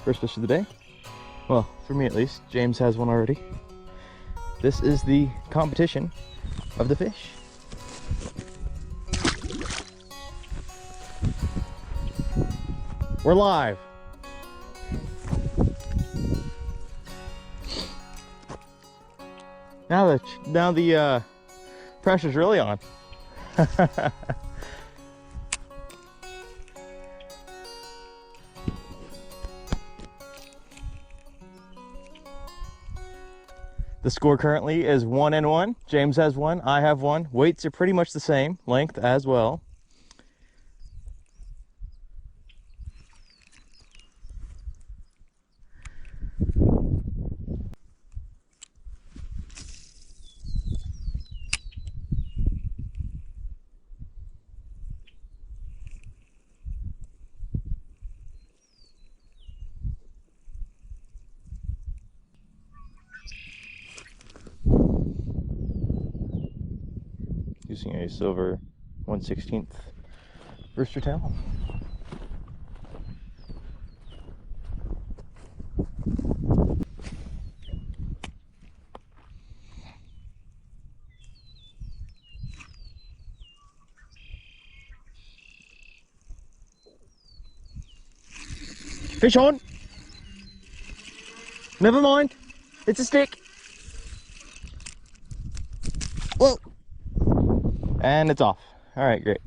First fish of the day. Well, for me at least. James has one already. This is the competition of the fish. We're live. Now the pressure's really on. The score currently is 1-1. James has one, I have one. Weights are pretty much the same, length as well. Using a silver 1/16 rooster tail. Fish on! Never mind, it's a stick. Whoa! And it's off. All right, great.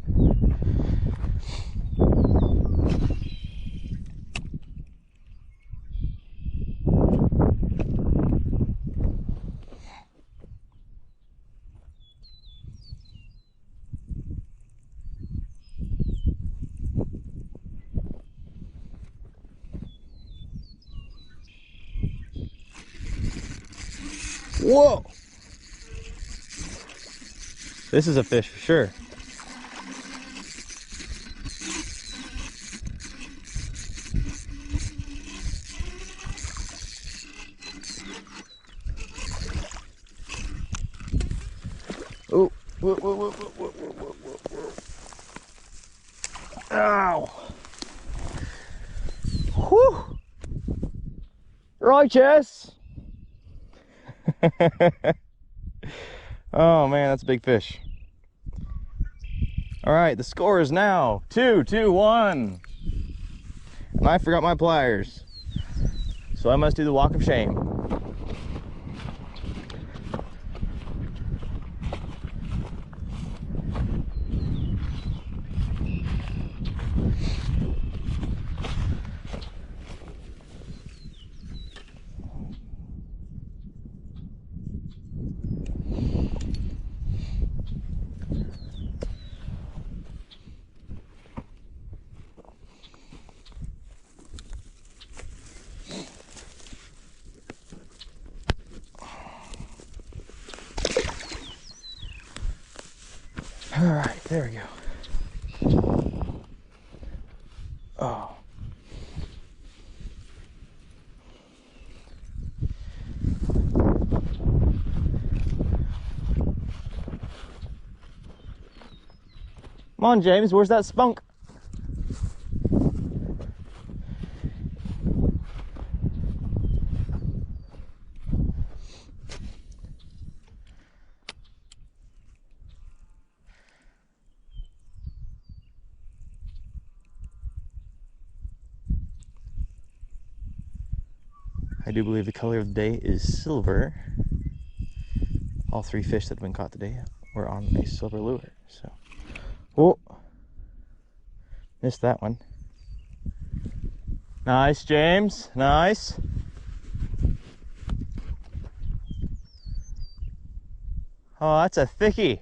Whoa! This is a fish for sure. Oh, whoa, whoa, whoa, whoa, whoa, whoa, whoa. Ow! Whew! Righteous! Oh man, that's a big fish. All right, the score is now 2-1. And I forgot my pliers, so I must do the walk of shame. All right, there we go. Oh. Come on, James, where's that spunk? I do believe the color of the day is silver. All three fish that have been caught today were on a silver lure. So, oh, missed that one. Nice, James. Nice. Oh, that's a thickie.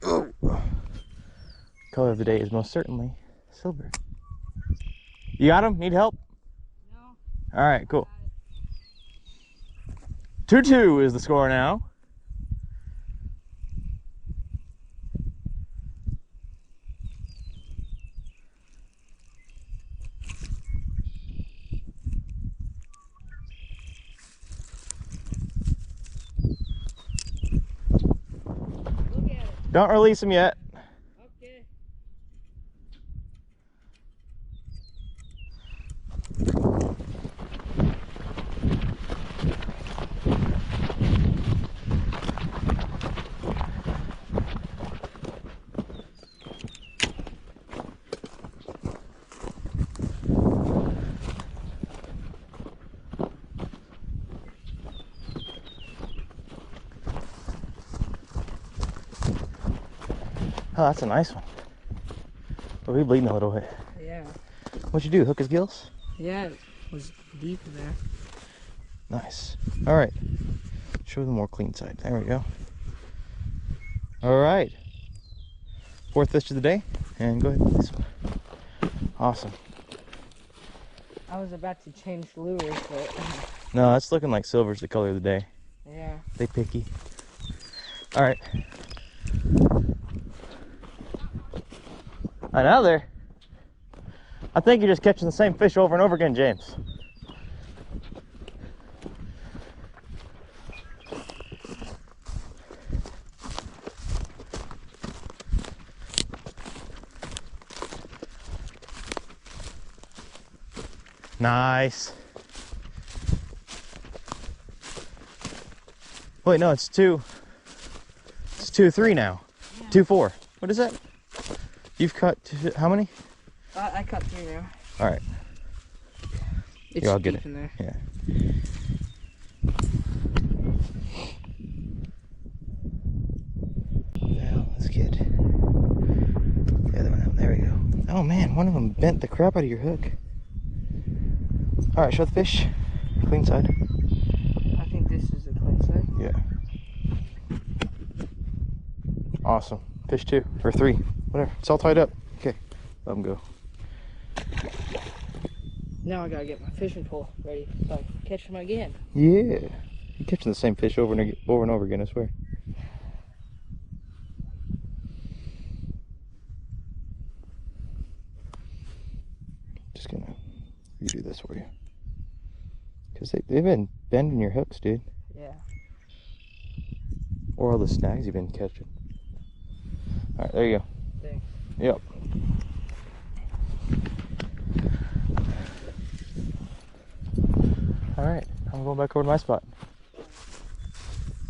Oh. Color of the day is most certainly silver. You got him? Need help? No. All right, cool. 2-2 is the score now. Don't release him yet. Okay. Oh, that's a nice one. But we're bleeding a little bit. Yeah. What'd you do? Hook his gills? Yeah, it was deep in there. Nice. All right. Show the more clean side. There we go. All right. 4th fish of the day. And go ahead with this one. Awesome. I was about to change lures, but... No, that's looking like silver's the color of the day. Yeah. They picky. All right. Now there. I think you're just catching the same fish over and over again, James. Nice. Wait, no, it's 2-3 now. Yeah. 2-4. What is that? You've cut how many? I cut 3 now. All right. It's I'll get it in there. Yeah. Now let's get the other one out. There we go. Oh man, one of them bent the crap out of your hook. All right, show the fish. Clean side. I think this is the clean side. Yeah. Awesome. Fish 2 or 3, whatever. It's all tied up. Okay, let them go. Now I gotta get my fishing pole ready so I can catch them again. Yeah. You're catching the same fish over and over again, I swear. Just gonna redo this for you. Because they've been bending your hooks, dude. Yeah. Or all the snags you've been catching. All right, there you go. Thanks. Yep. All right, I'm going back over to my spot.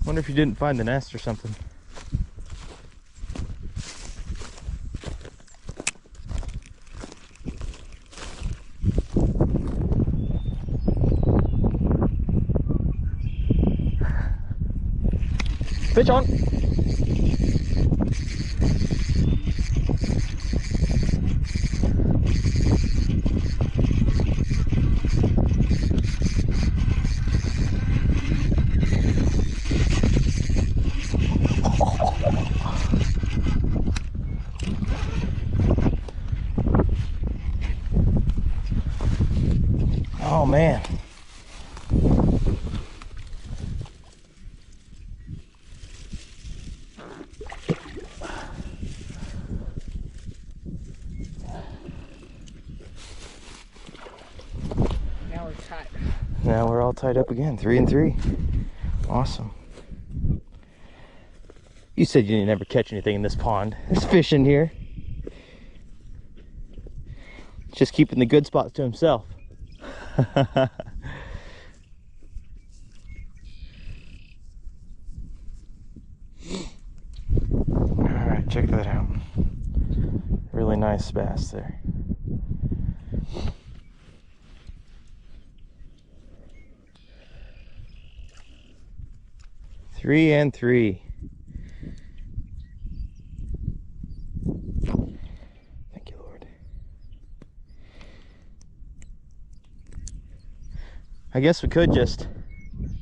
Wonder if you didn't find the nest or something. Fish on. Oh man. Now we're tied. Now we're all tied up again. 3 and 3. Awesome. You said you didn't ever catch anything in this pond. There's fish in here. Just keeping the good spots to himself. Alright, check that out. Really nice bass there. Three and 3. Thank you, Lord. I guess we could just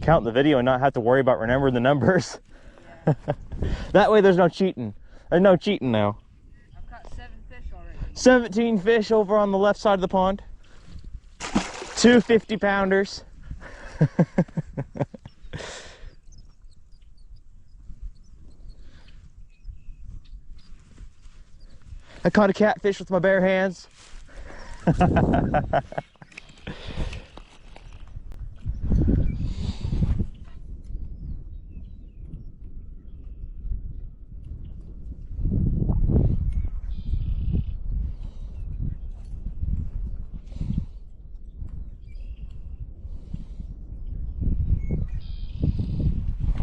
count the video and not have to worry about remembering the numbers. That way there's no cheating. There's no cheating now. I've caught 7 fish already. 17 fish over on the left side of the pond. 2 50-pounders. I caught a catfish with my bare hands.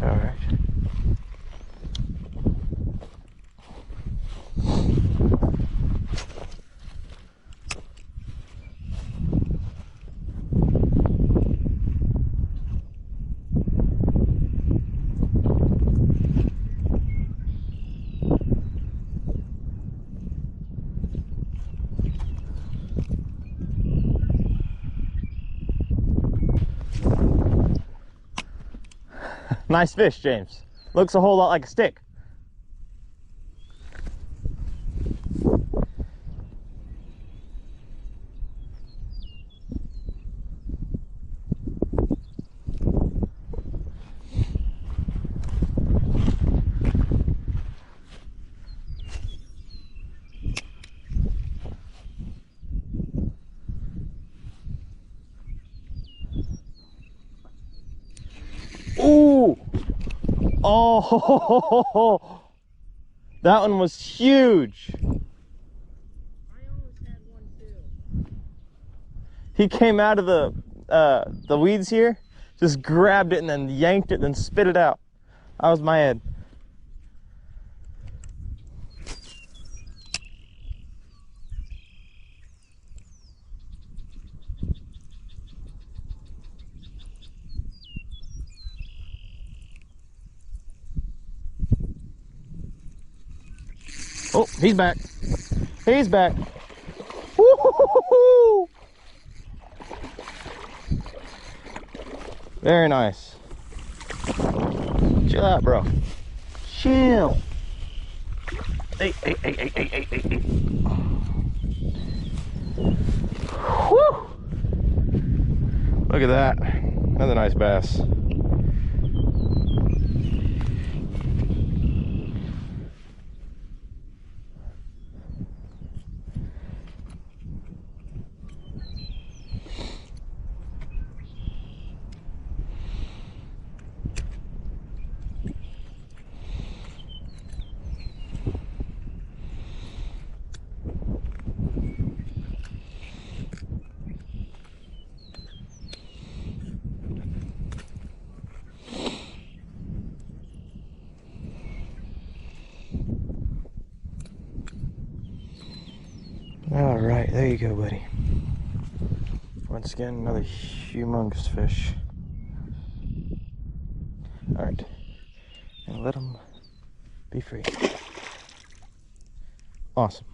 All right. Nice fish, James. Looks a whole lot like a stick. Ooh! Oh, that one was huge. I almost had one too. He came out of the weeds here, just grabbed it and then yanked it, then spit it out. That was my head. Oh, he's back. He's back. Woo-hoo-hoo-hoo! Very nice. Chill out, bro. Chill. Hey, hey, hey, hey, hey, hey, hey, hey. Woo! Look at that. Another nice bass. All right, there you go, buddy. Once again, another humongous fish. All right, and let him be free. Awesome.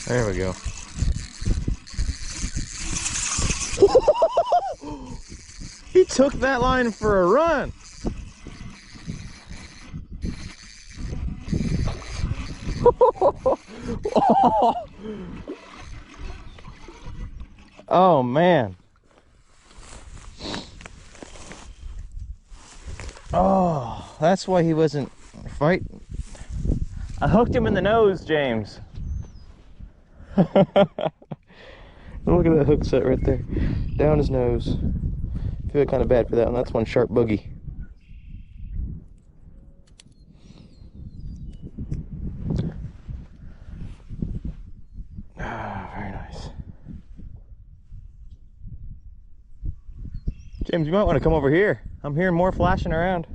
There we go. He took that line for a run. Oh man. Oh, that's why he wasn't fighting. I hooked him in the nose, James. Look at that hook set right there. Down his nose. I feel kind of bad for that one. That's one sharp boogie. Ah, very nice. James, you might want to come over here. I'm hearing more flashing around.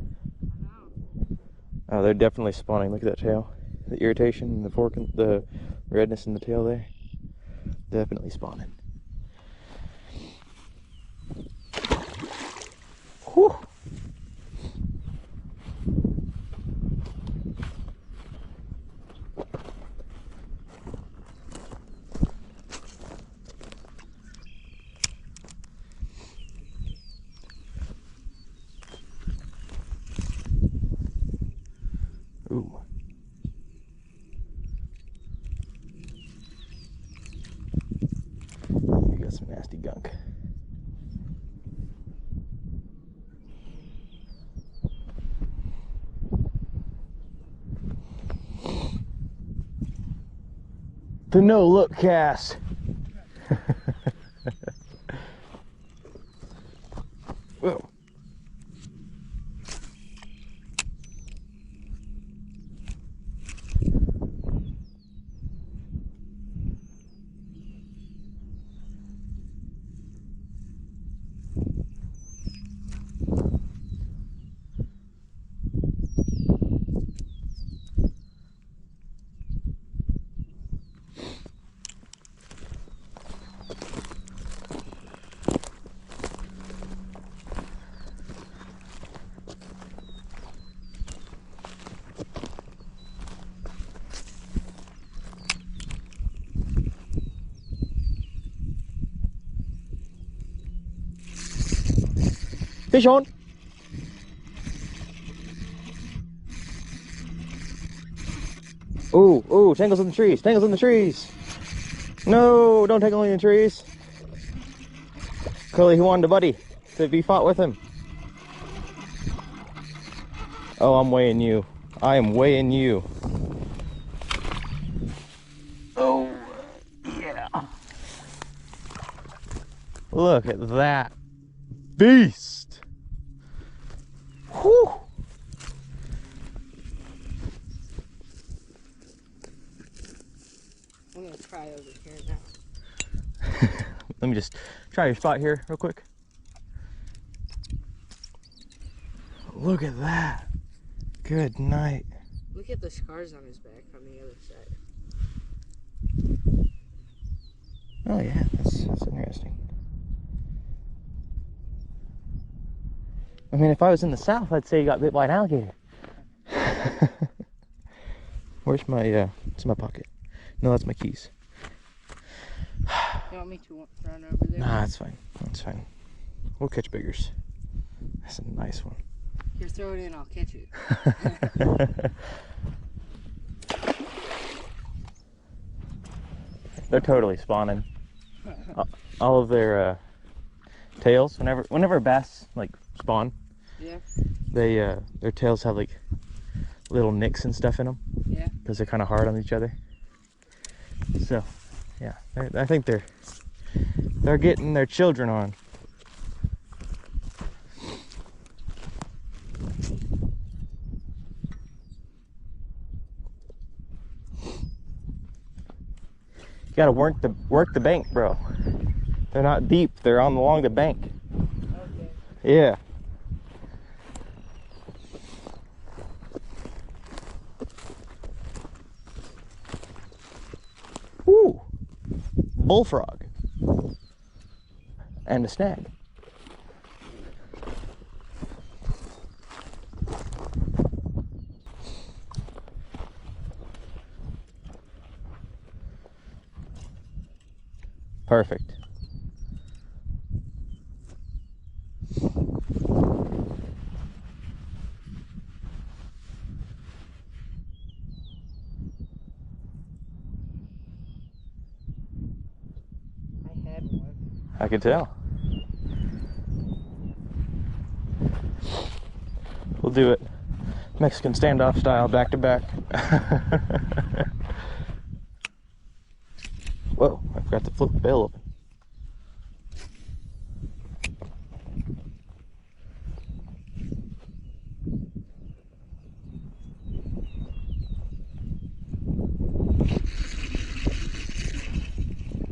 Oh, they're definitely spawning. Look at that tail. The irritation, the fork, and the redness in the tail there. Definitely spawning. Whew. Ooh. You got some nasty gunk. The no-look cast. Whoa. Fish on. Ooh, ooh, tangles in the trees, tangles in the trees. No, don't tangle in the trees. Clearly he wanted a buddy to be fought with him. Oh, I'm weighing you. I am weighing you. Oh, yeah. Look at that beast. Whew. I'm gonna try over here now. Let me just try your spot here real quick. Look at that. Good night. Look at the scars on his back on the other side. Oh yeah, that's interesting. I mean, if I was in the south, I'd say you got bit by an alligator. Where's my, it's in my pocket. No, that's my keys. You want me to run over there? Nah, that's fine. That's fine. We'll catch biggers. That's a nice one. Here, throw it in, I'll catch it. They're totally spawning. All of their tails, whenever bass like spawn, Yeah. they their tails have like little nicks and stuff in them. Yeah. Because they're kind of hard on each other. So, yeah, I think they're getting their children on. You gotta work the bank, bro. They're not deep. They're along the bank. Okay. Yeah. Woo! Bullfrog. And a snag. Perfect. I had one. I can tell. We'll do it Mexican standoff style, back to back. Whoa, I forgot to flip the bail open.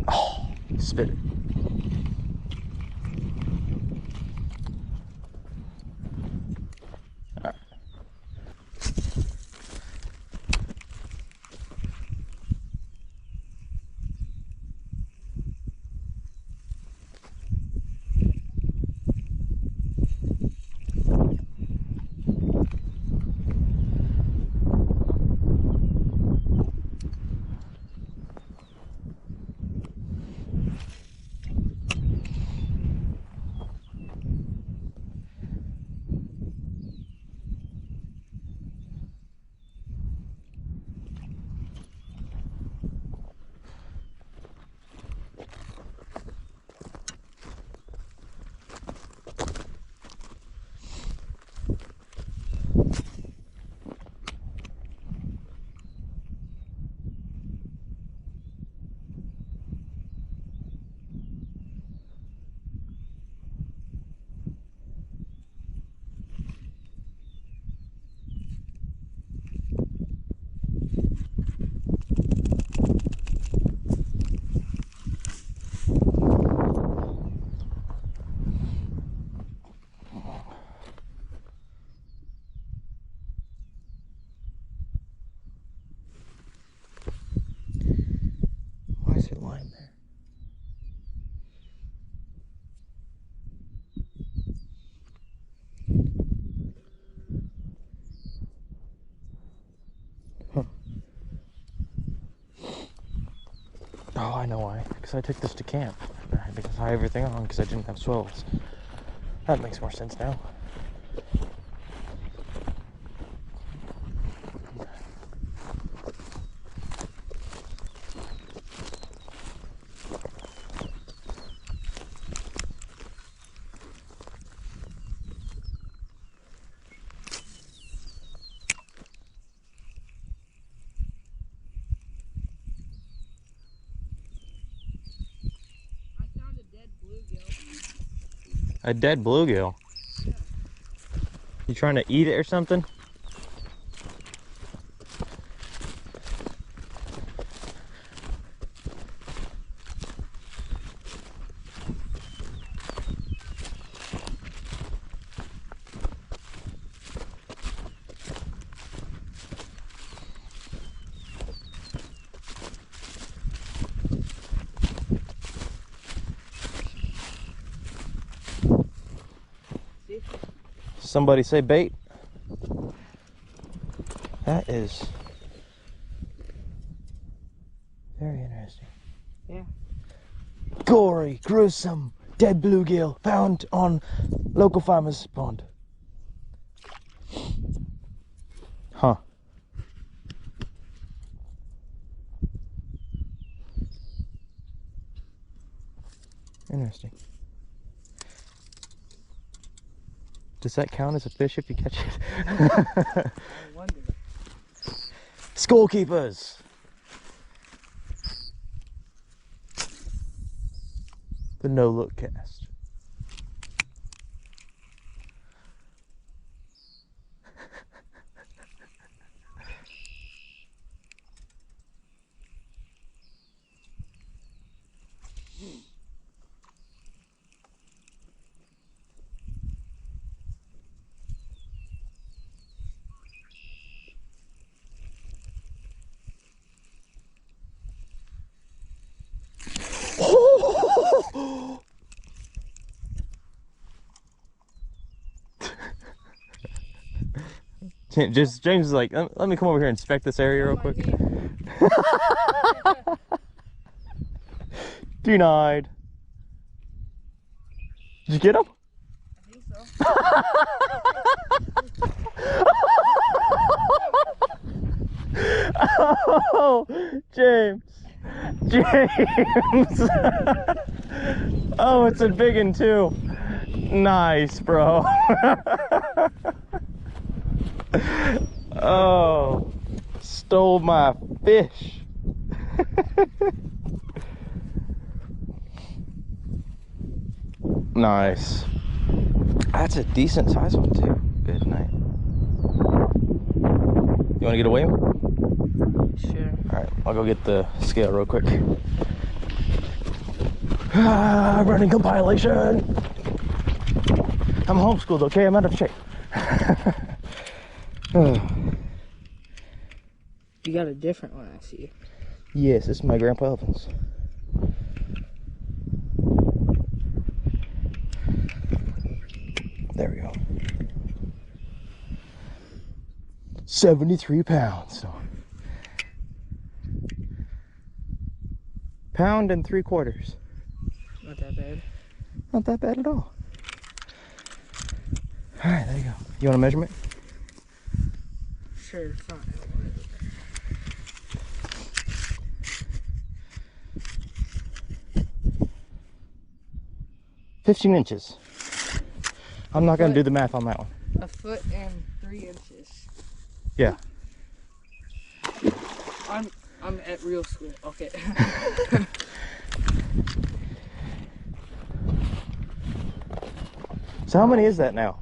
Oh, spit it. All right. Why is there lime there? Huh. Oh, I know why. Because I took this to camp. I had to tie everything on because I didn't have swells. That makes more sense now. A dead bluegill? Yeah. You trying to eat it or something? Somebody say bait. That is very interesting. Yeah. Gory, gruesome, dead bluegill found on local farmer's pond. Huh. Interesting. Does that count as a fish if you catch it? I wonder. Scorekeepers! The no-look cast. James is like, let me come over here and inspect this area real quick. Denied. Did you get him? I think so. Oh, James. James. Oh, it's a big one too. Nice, bro. Oh, stole my fish. Nice. That's a decent size one too. Good night. You want to get away? Sure. All right, I'll go get the scale real quick. Running compilation. I'm homeschooled, okay? I'm out of shape. You got a different one, I see. Yes, this is my Grandpa Elvin's. There we go. 73 pounds. So. Pound and 3/4. Not that bad. Not that bad at all. All right, there you go. You want a measurement? Sure, fine. 15 inches. I'm not going to do the math on that one. 1 foot and 3 inches. Yeah. I'm at real school. Okay. So how many is that now?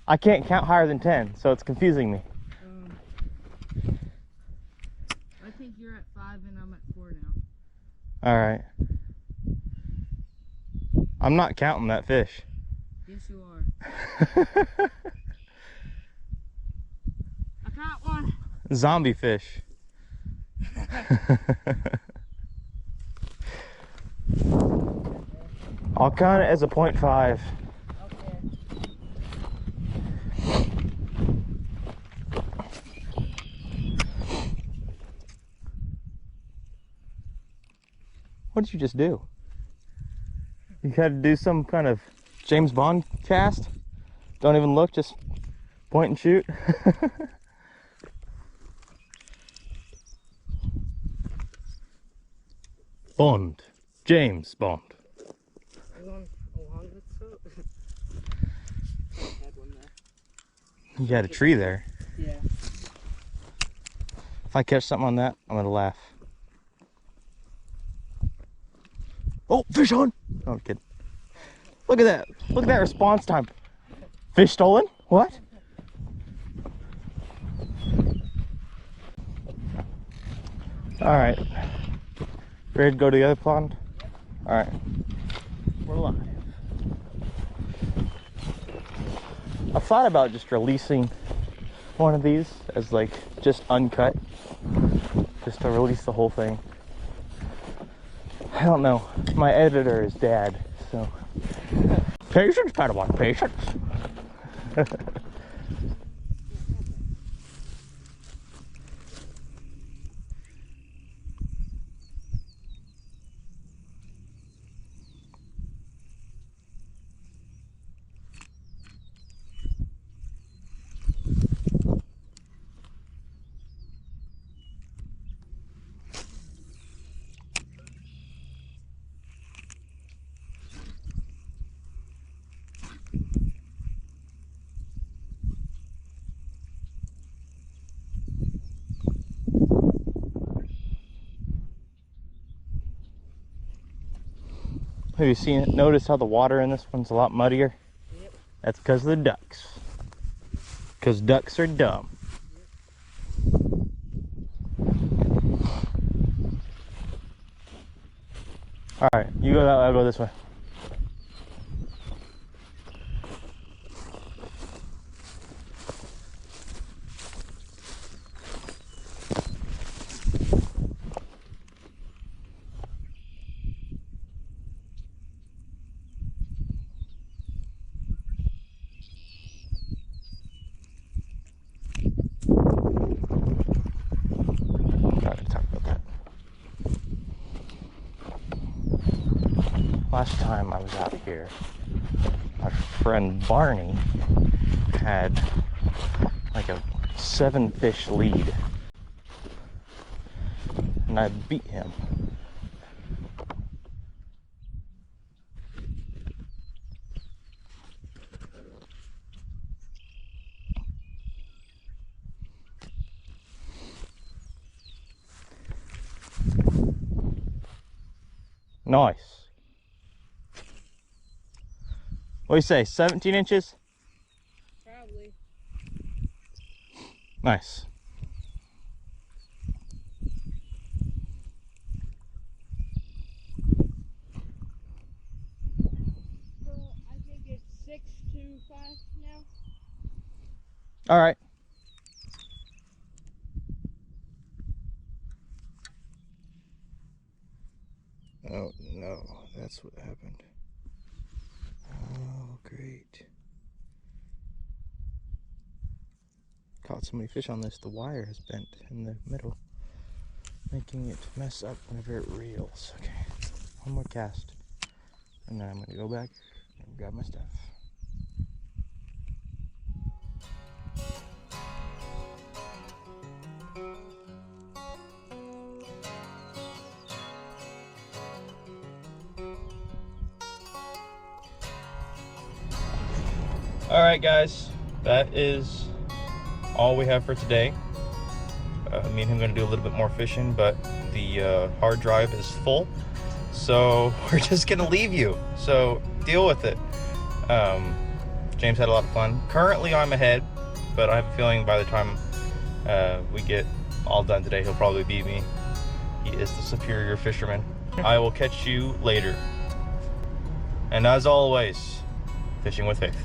I can't count higher than 10, so it's confusing me. I think you're at 5 and I'm at 4 now. All right. I'm not counting that fish. Yes, you are. I caught one. Zombie fish. I'll count it as a 0.5. Okay. What did you just do? You had to do some kind of James Bond cast. Don't even look, just point and shoot. Bond. James Bond. Along with so. Had one there. You had a tree there. Yeah. If I catch something on that, I'm gonna laugh. Oh, fish on! No, I'm kidding. Look at that. Look at that response time. Fish stolen? What? Alright. Ready to go to the other pond? Alright. We're live. I thought about just releasing one of these as like just uncut. Just to release the whole thing. I don't know. My editor is Dad, so. Patience, Padawan, patience. Have you seen it? Notice how the water in this one's a lot muddier? Yep. That's because of the ducks. Because ducks are dumb. Alright, you go that way, I'll go this way. Last time I was out here, my friend Barney had like a 7-fish lead, and I beat him. Nice. What do you say, 17 inches? Probably. Nice. So I think it's 6 to 5 now. All right. Oh no, that's what happened. Oh, great. Caught so many fish on this, the wire has bent in the middle, making it mess up whenever it reels. Okay, one more cast, and then I'm gonna go back and grab my stuff. All right, guys, that is all we have for today. Me and him are going to do a little bit more fishing, but the hard drive is full, so we're just going to leave you. So deal with it. James had a lot of fun. Currently, I'm ahead, but I have a feeling by the time we get all done today, he'll probably beat me. He is the superior fisherman. I will catch you later. And as always, fishing with faith.